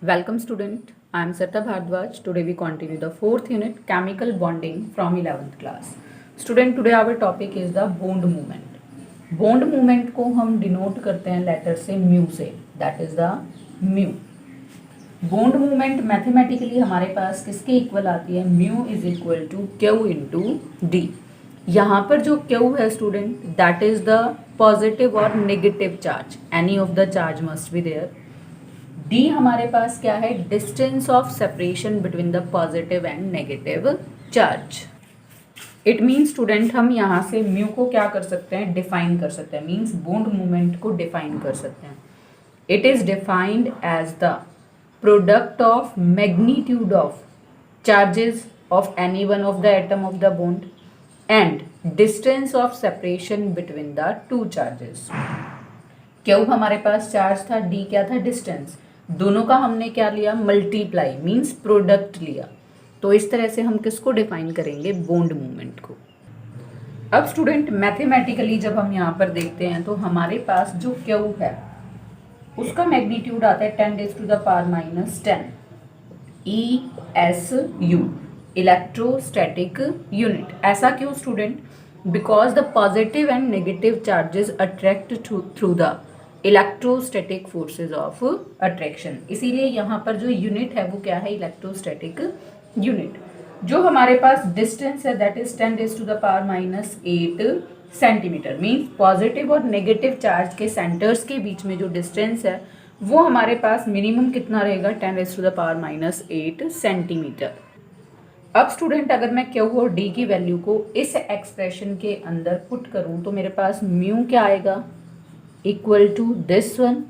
Welcome student, I am Sarita Bhardwaj. Today we continue the fourth unit chemical bonding from 11th class. Student, today our topic is the bond movement. Bond movement को हम denote करते हैं letter से mu से, that is the mu. Bond movement mathematically हमारे पास किसके equal आती है, mu is equal to Q into D. यहाँ पर जो क्यू है student, that is the positive और negative charge, any of the charge must be there. D हमारे पास क्या है, distance of separation between the positive and negative charge. It mean student हम यहाँ से म्यू को क्या कर सकते हैं, डिफाइन कर सकते हैं, मीन्स बॉन्ड मूवमेंट को डिफाइन कर सकते हैं. It is defined as the product of magnitude of charges of any one of the atom of the bond and distance of separation between the two charges. क्यों हमारे पास charge था, D क्या था, distance. दोनों का हमने क्या लिया, मल्टीप्लाई, मीन्स प्रोडक्ट लिया. तो इस तरह से हम किसको डिफाइन करेंगे, बॉन्ड मूवमेंट को. अब स्टूडेंट मैथमेटिकली जब हम यहाँ पर देखते हैं तो हमारे पास जो क्यू है उसका मैग्नीट्यूड आता है 10⁻⁻10 ESU, इलेक्ट्रोस्टैटिक यूनिट. ऐसा क्यों student, because the positive and negative charges attract through the electrostatic forces of attraction. इसीलिए यहाँ पर जो यूनिट है वो क्या है, इलेक्ट्रोस्टैटिक यूनिट. जो हमारे पास डिस्टेंस है that is 10⁻⁸ centimetre. Means positive और नेगेटिव चार्ज के सेंटर्स के बीच में जो डिस्टेंस है वो हमारे पास मिनिमम कितना रहेगा, 10⁻⁸ सेंटीमीटर. अब स्टूडेंट अगर मैं क्यू और डी की वैल्यू को इस एक्सप्रेशन के अंदर पुट करूं तो मेरे पास म्यू क्या आएगा, इक्वल टू दिस वन.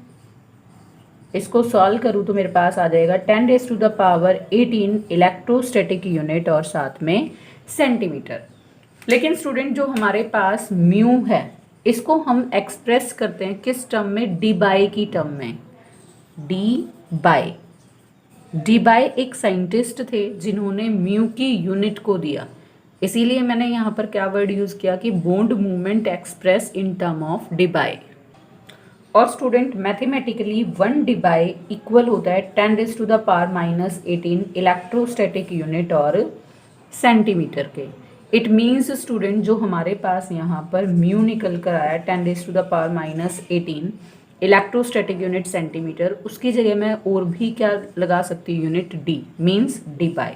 इसको सॉल्व करूं तो मेरे पास आ जाएगा 10⁻18 इलेक्ट्रोस्टैटिक यूनिट और साथ में सेंटीमीटर. लेकिन स्टूडेंट जो हमारे पास म्यू है इसको हम एक्सप्रेस करते हैं किस टर्म में, डी बाई की टर्म में. डी बाई एक साइंटिस्ट थे जिन्होंने म्यू की यूनिट को दिया. इसीलिए मैंने यहाँ पर क्या वर्ड यूज़ किया कि bond movement express in term of Debye. और student mathematically 1 Debye equal होता है 10⁻⁻18 इलेक्ट्रोस्टैटिक यूनिट और सेंटीमीटर के. इट मीन्स स्टूडेंट जो हमारे पास यहाँ पर म्यू निकल कर आया 10⁻⁻18 इलेक्ट्रोस्टैटिक यूनिट सेंटीमीटर, उसकी जगह मैं और भी क्या लगा सकती हूँ, unit D, means D by.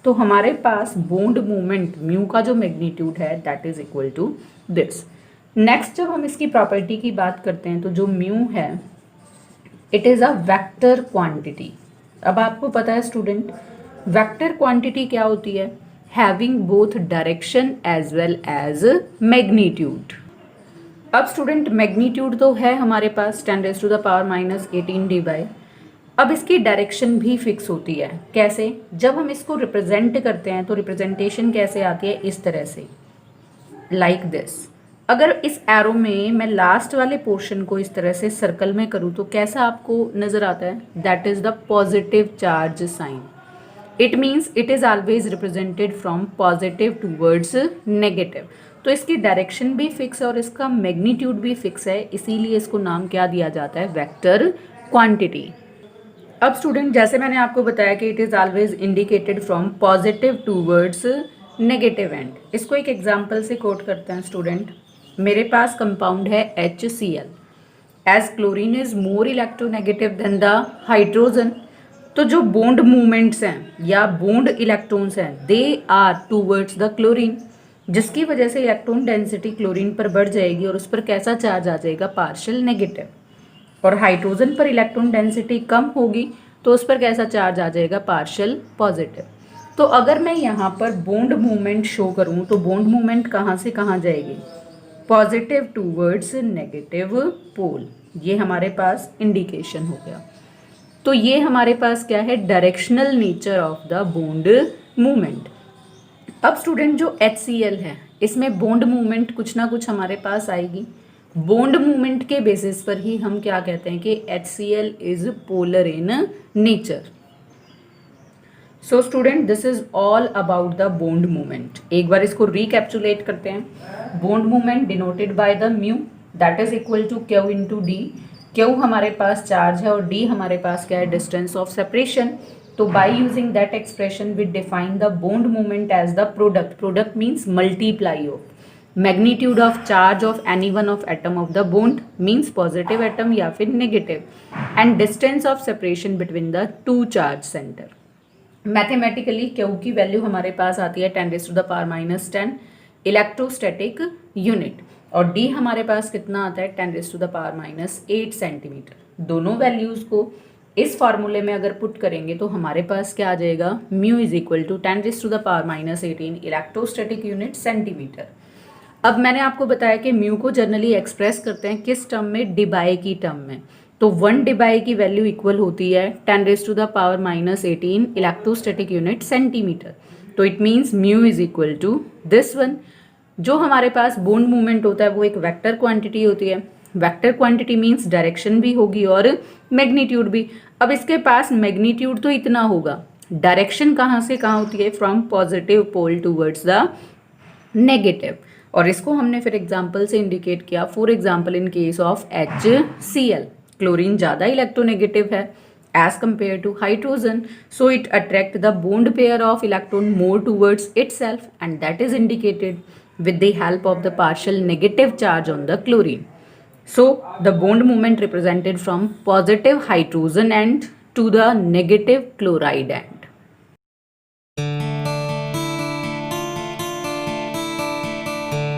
तो हमारे पास बॉन्ड मूवमेंट म्यू का जो मैग्नीट्यूड है that is equal to this. Next जब हम इसकी प्रॉपर्टी की बात करते हैं तो जो म्यू है it is a vector quantity. अब आपको पता है स्टूडेंट वेक्टर क्वांटिटी क्या होती है, having both direction as well as magnitude. अब स्टूडेंट मैग्नीट्यूड तो है हमारे पास 10⁻⁻18 डी बाई. अब इसकी डायरेक्शन भी फिक्स होती है. कैसे, जब हम इसको रिप्रेजेंट करते हैं तो रिप्रेजेंटेशन कैसे आती है, इस तरह से, लाइक दिस. अगर इस एरो में मैं लास्ट वाले पोर्शन को इस तरह से सर्कल में करूँ तो कैसा आपको नज़र आता है, that is the positive charge sign. It means it is always represented from positive towards negative. तो इसकी डायरेक्शन भी फिक्स है और इसका मैग्नीट्यूड भी फिक्स है, इसीलिए इसको नाम क्या दिया जाता है, वेक्टर क्वांटिटी. अब स्टूडेंट जैसे मैंने आपको बताया कि it is always indicated from positive towards negative end. इसको एक एग्जाम्पल से कोट करते हैं स्टूडेंट. मेरे पास कंपाउंड है HCl. As chlorine is more electronegative than the hydrogen. तो जो बॉन्ड मूवमेंट्स हैं या बॉन्ड इलेक्ट्रॉन्स हैं they are towards the chlorine, जिसकी वजह से इलेक्ट्रॉन डेंसिटी क्लोरीन पर बढ़ जाएगी और उस पर कैसा चार्ज आ जाएगा, पार्शियल नेगेटिव. और हाइड्रोजन पर इलेक्ट्रॉन डेंसिटी कम होगी तो उस पर कैसा चार्ज आ जाएगा, पार्शियल पॉजिटिव. तो अगर मैं यहाँ पर बॉन्ड मूवमेंट शो करूँ तो बॉन्ड मूवमेंट कहाँ से कहाँ जाएगी, पॉजिटिव टूवर्ड्स नेगेटिव पोल. ये हमारे पास इंडिकेशन हो गया. तो ये हमारे पास क्या है, directional nature of the bond movement. अब स्टूडेंट जो HCl है इसमें बॉन्ड मूवमेंट कुछ ना कुछ हमारे पास आएगी. बॉन्ड मूवमेंट के बेसिस पर ही हम क्या कहते हैं कि HCl is polar in nature. So student this is all about the bond movement. एक बार इसको रिकैप्चुलेट करते हैं. Bond movement denoted by the mu that is equal to Q into D. Q हमारे पास चार्ज है और D हमारे पास क्या है, डिस्टेंस ऑफ सेपरेशन। तो by using that expression we define the bond moment as the product means multiply of magnitude of charge of any one of atom of the bond means positive atom या फिर negative, and distance of separation between the two charge centre. Mathematically Q की value हमारे पास आती है 10⁻⁻10 electrostatic unit, और D हमारे पास कितना आता है 10⁻⁸ सेंटीमीटर। दोनों वैल्यूज़ को इस फार्मूले में अगर पुट करेंगे तो हमारे पास क्या आ जाएगा, mu is equal to 10⁻⁻18 electrostatic unit centimetre. अब मैंने आपको बताया कि म्यू को जनरली एक्सप्रेस करते हैं किस टर्म में, डिबाई की टर्म में। तो 1 डिबाई की वैल्यू इक्वल होती है 10⁻⁻18 इलेक्ट्रोस्टैटिक यूनिट सेंटीमीटर। तो it means mu is equal to this one. जो हमारे पास बॉन्ड मूवमेंट होता है वो एक वेक्टर क्वांटिटी होती है। वेक्टर क्वांटिटी मीन्स डायरेक्शन भी होगी और मैग्नीट्यूड भी। अब इसके पास मैग्नीट्यूड तो इतना होगा, डायरेक्शन कहाँ से कहाँ होती है, from positive pole towards the negative. और इसको हमने फिर एग्जाम्पल से इंडिकेट किया। For example in case of HCl, chlorine ज़्यादा इलेक्ट्रोनेगेटिव है as compare to hydrogen, so it attract the bond pair of electron more towards itself and that is indicated with the help of the partial negative charge on the chlorine. So the bond movement represented from positive hydrogen end to the negative chloride end.